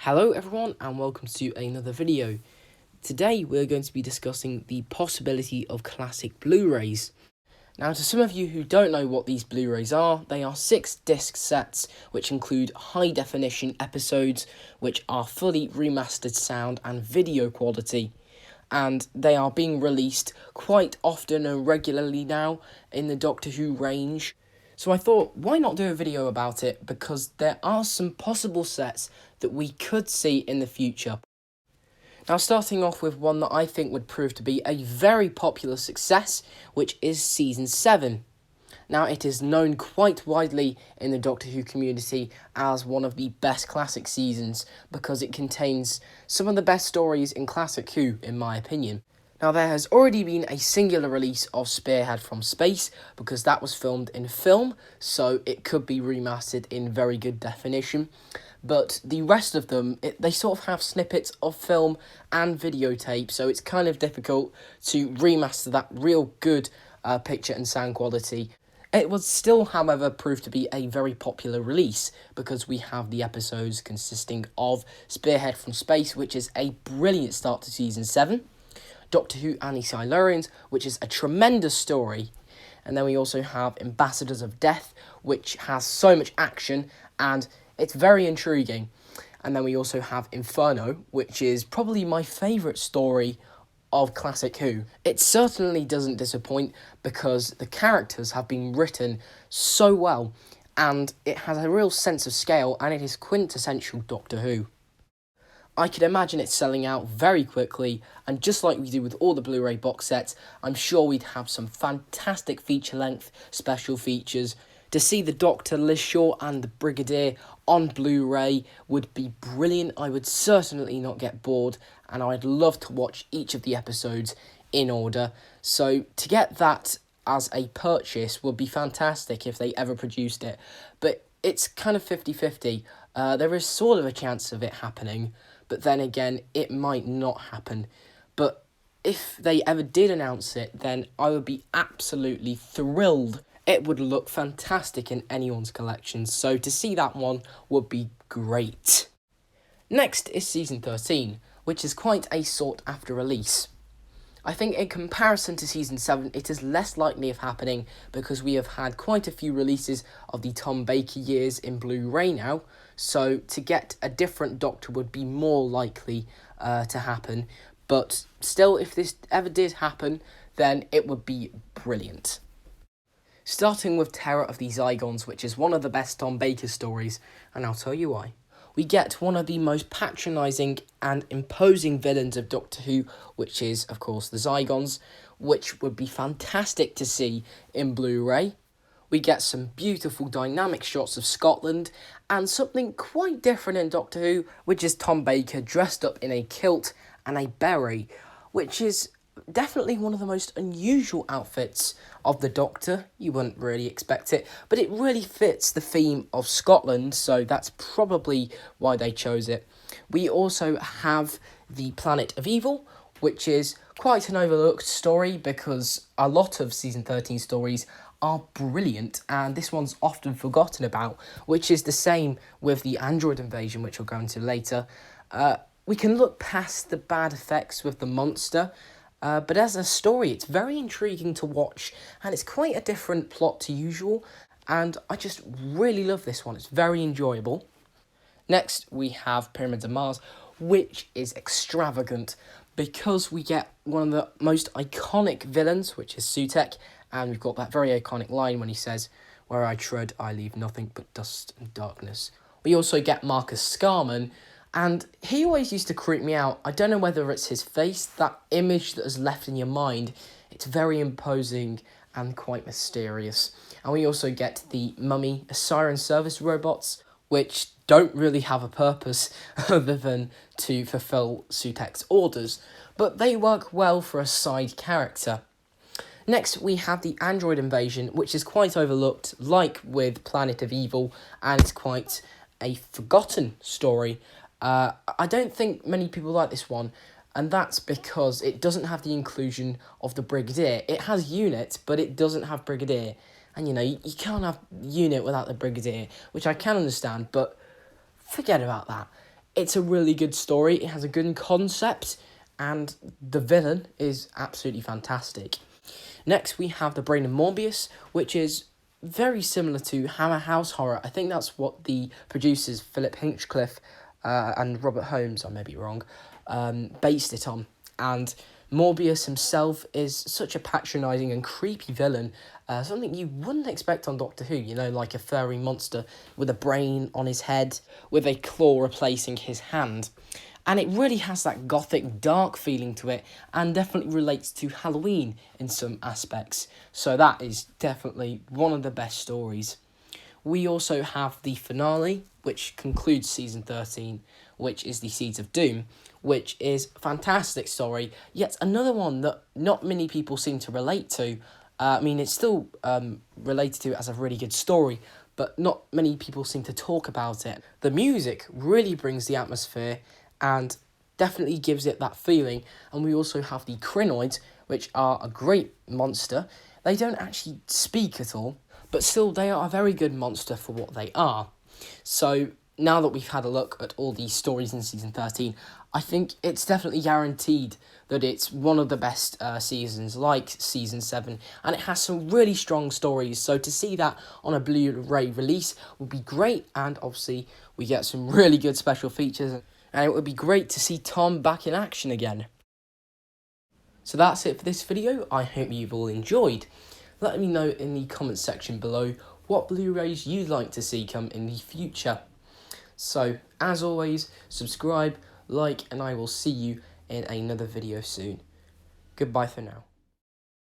Hello everyone and welcome to another video. Today we're going to be discussing the possibility of classic Blu-rays. Now to some of you who don't know what these Blu-rays are, they are 6-disc sets which include high definition episodes which are fully remastered sound and video quality. And they are being released quite often and regularly now in the Doctor Who range. So I thought, why not do a video about it, because there are some possible sets that we could see in the future. Now starting off with one that I think would prove to be a very popular success, which is Season 7. Now it is known quite widely in the Doctor Who community as one of the best classic seasons because it contains some of the best stories in Classic Who, in my opinion. Now there has already been a singular release of Spearhead from Space because that was filmed in film, so it could be remastered in very good definition. But the rest of them, they sort of have snippets of film and videotape, so it's kind of difficult to remaster that real good picture and sound quality. It would still, however, prove to be a very popular release because we have the episodes consisting of Spearhead from Space, which is a brilliant start to Season 7. Doctor Who and the Silurians, which is a tremendous story. And then we also have Ambassadors of Death, which has so much action and it's very intriguing. And then we also have Inferno, which is probably my favourite story of Classic Who. It certainly doesn't disappoint because the characters have been written so well and it has a real sense of scale and it is quintessential Doctor Who. I could imagine it selling out very quickly, and just like we do with all the Blu-ray box sets, I'm sure we'd have some fantastic feature-length special features. To see the Doctor, Liz Shaw and the Brigadier on Blu-ray would be brilliant. I would certainly not get bored, and I'd love to watch each of the episodes in order. So to get that as a purchase would be fantastic if they ever produced it. But it's kind of 50-50. There is sort of a chance of it happening, but then again, it might not happen. But if they ever did announce it, then I would be absolutely thrilled. It would look fantastic in anyone's collection, so to see that one would be great. Next is Season 13, which is quite a sought-after release. I think in comparison to Season 7, it is less likely of happening because we have had quite a few releases of the Tom Baker years in Blu-ray now, so to get a different Doctor would be more likely to happen. But still, if this ever did happen, then it would be brilliant. Starting with Terror of the Zygons, which is one of the best Tom Baker stories, and I'll tell you why. We get one of the most patronising and imposing villains of Doctor Who, which is, of course, the Zygons, which would be fantastic to see in Blu-ray. We get some beautiful dynamic shots of Scotland, and something quite different in Doctor Who, which is Tom Baker dressed up in a kilt and a beret, which is definitely one of the most unusual outfits of the Doctor. You wouldn't really expect it, but it really fits the theme of Scotland, so that's probably why they chose it. We also have the Planet of Evil, which is quite an overlooked story because a lot of Season 13 stories are brilliant and this one's often forgotten about, which is the same with the android invasion, which we'll go into later. We can look past the bad effects with the monster, but as a story, it's very intriguing to watch, and it's quite a different plot to usual, and I just really love this one. It's very enjoyable. Next, we have Pyramids of Mars, which is extravagant, because we get one of the most iconic villains, which is Sutekh, and we've got that very iconic line when he says, "Where I tread, I leave nothing but dust and darkness." We also get Marcus Scarman, and he always used to creep me out. I don't know whether it's his face, that image that is left in your mind. It's very imposing and quite mysterious. And we also get the Mummy Siren Service robots, which don't really have a purpose other than to fulfill Sutekh's orders, but they work well for a side character. Next, we have the android invasion, which is quite overlooked, like with Planet of Evil, and it's quite a forgotten story. I don't think many people like this one, and that's because it doesn't have the inclusion of the Brigadier. It has Unit, but it doesn't have Brigadier. And, you can't have Unit without the Brigadier, which I can understand, but forget about that. It's a really good story. It has a good concept, and the villain is absolutely fantastic. Next, we have The Brain of Morbius, which is very similar to Hammer House Horror. I think that's what the producers, Philip Hinchcliffe and Robert Holmes, I may be wrong, based it on. And Morbius himself is such a patronising and creepy villain, something you wouldn't expect on Doctor Who, you know, like a furry monster with a brain on his head, with a claw replacing his hand. And it really has that gothic, dark feeling to it, and definitely relates to Halloween in some aspects. So that is definitely one of the best stories. We also have the finale, which concludes season 13, which is The Seeds of Doom, which is a fantastic story, yet another one that not many people seem to relate to. I mean, it's still related to it as a really good story, but not many people seem to talk about it. The music really brings the atmosphere and definitely gives it that feeling. And we also have the Crinoids, which are a great monster. They don't actually speak at all, but still they are a very good monster for what they are. So now that we've had a look at all these stories in season 13, I think it's definitely guaranteed that it's one of the best seasons, like season 7, and it has some really strong stories. So to see that on a Blu-ray release would be great, and obviously we get some really good special features, and it would be great to see Tom back in action again. So that's it for this video. I hope you've all enjoyed. Let me know in the comments section below what Blu-rays you'd like to see come in the future. So, as always, subscribe, like, and I will see you in another video soon. Goodbye for now.